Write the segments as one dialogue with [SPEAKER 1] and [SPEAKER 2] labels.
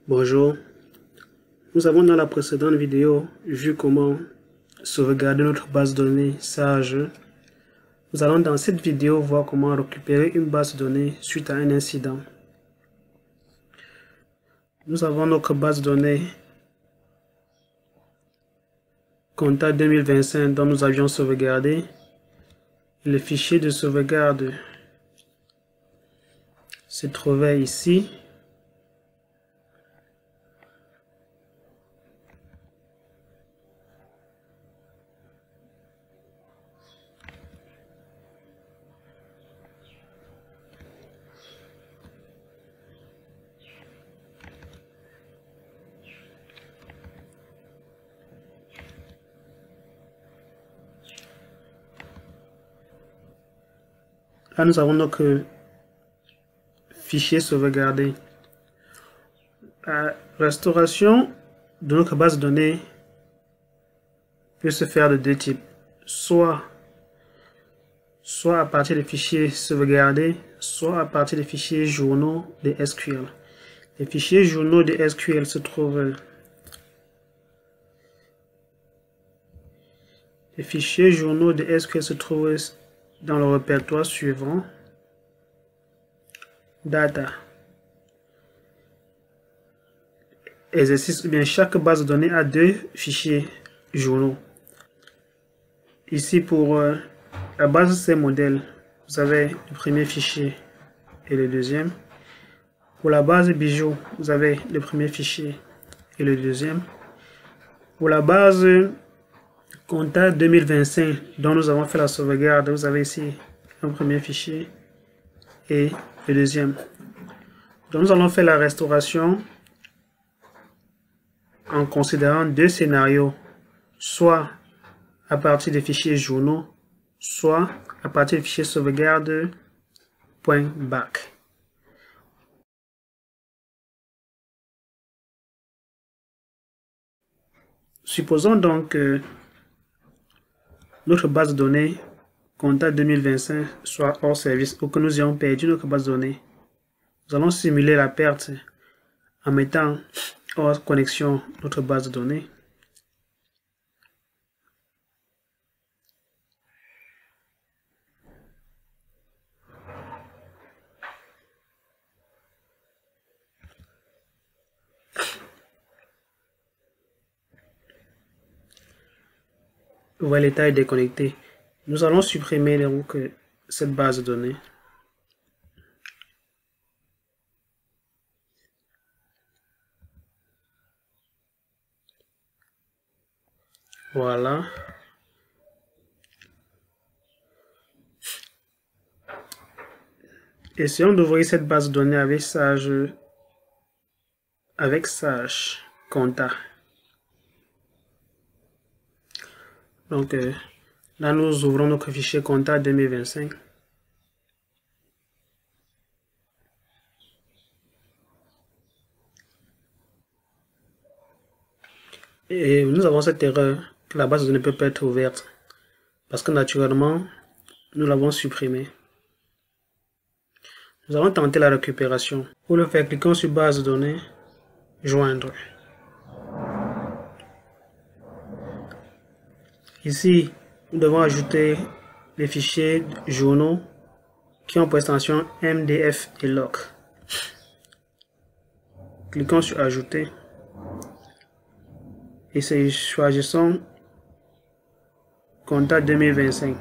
[SPEAKER 1] Bonjour, nous avons dans la précédente vidéo vu comment sauvegarder notre base de données Sage. Nous allons dans cette vidéo voir comment récupérer une base de données suite à un incident. Nous avons notre base de données Compta 2025 dont nous avions sauvegardé. Le fichier de sauvegarde se trouvait ici. Là, nous avons notre fichier sauvegardé. La restauration de notre base de données peut se faire de deux types. Soit à partir des fichiers sauvegardés, soit à partir des fichiers journaux de SQL. Les fichiers journaux de SQL se trouvent dans le répertoire suivant. Data. Exercice, ou bien chaque base de données a deux fichiers journaux. Ici pour la base C modèle, vous avez le premier fichier et le deuxième. Pour la base Bijou, vous avez le premier fichier et le deuxième. Pour la base Compta 2025 dont nous avons fait la sauvegarde, vous avez ici un premier fichier et le deuxième. Donc nous allons faire la restauration en considérant deux scénarios, soit à partir des fichiers journaux, soit à partir des fichiers sauvegarde.back. Supposons donc que notre base de données Compta 2025 soit hors service ou que nous ayons perdu notre base de données. Nous allons simuler la perte en mettant hors connexion notre base de données. Voilà, l'état est déconnecté. Nous allons supprimer donc cette base de données. Voilà. Essayons d'ouvrir cette base de données avec Sage Compta. Donc là, nous ouvrons notre fichier Compta 2025. Et nous avons cette erreur que la base de données ne peut pas être ouverte parce que naturellement, nous l'avons supprimée. Nous allons tenter la récupération. Pour le faire, cliquons sur base de données, joindre. Ici, nous devons ajouter les fichiers journaux qui ont pour extension MDF et log. Cliquons sur ajouter et choisissons Compta 2025.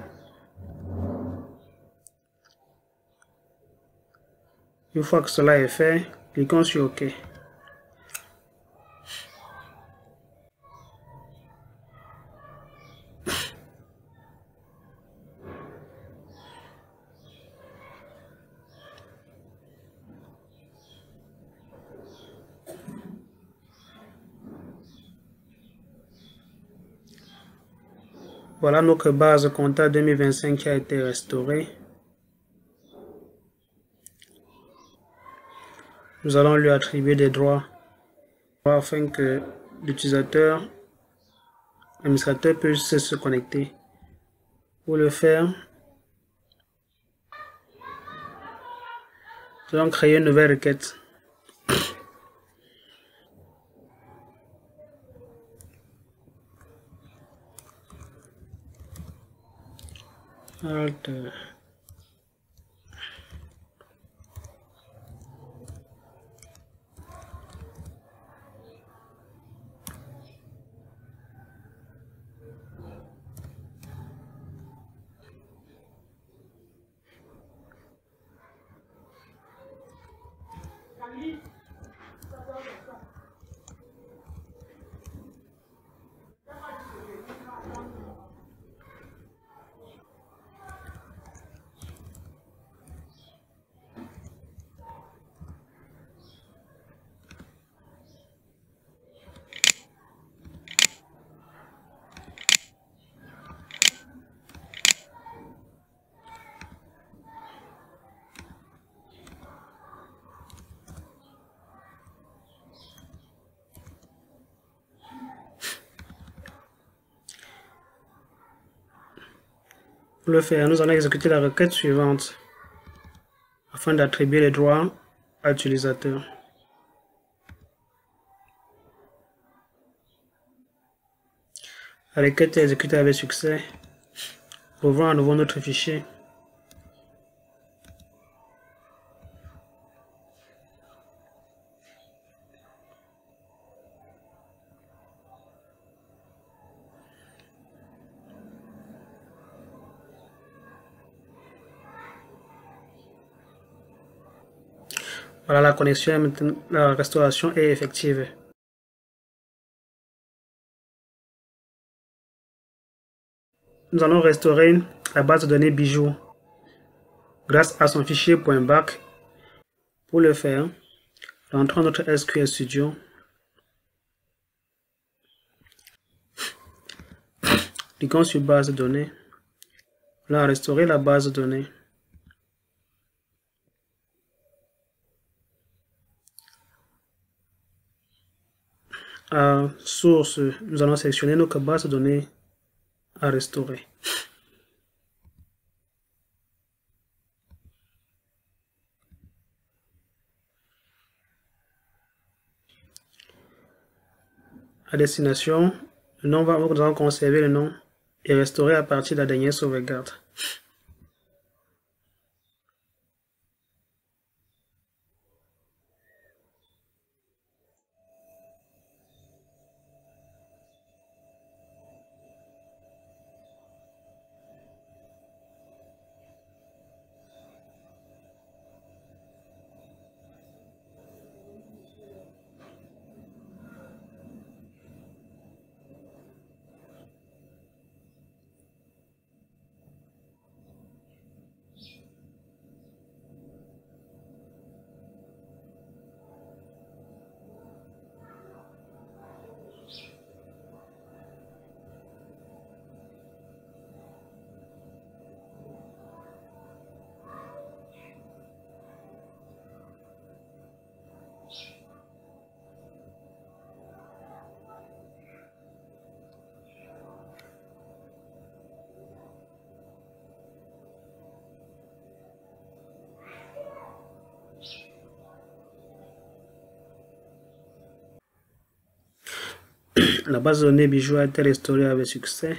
[SPEAKER 1] Une fois que cela est fait, cliquons sur OK. Voilà notre base Compta 2025 qui a été restaurée. Nous allons lui attribuer des droits afin que l'utilisateur, l'administrateur puisse se connecter. Pour le faire, nous allons créer une nouvelle requête. Alt. Pour le faire, nous allons exécuter la requête suivante afin d'attribuer les droits à l'utilisateur. La requête est exécutée avec succès. Ouvrons à nouveau notre fichier. Voilà, la connexion est maintenant, la restauration est effective. Nous allons restaurer la base de données Bijou grâce à son fichier .back. Pour le faire, rentrons dans notre SQL Studio. Cliquons sur base de données. Là, restaurer la base de données. À source, nous allons sélectionner notre base de données à restaurer. À destination, le nom nous allons conserver le nom et restaurer à partir de la dernière sauvegarde. La base de données Bijou a été restaurée avec succès.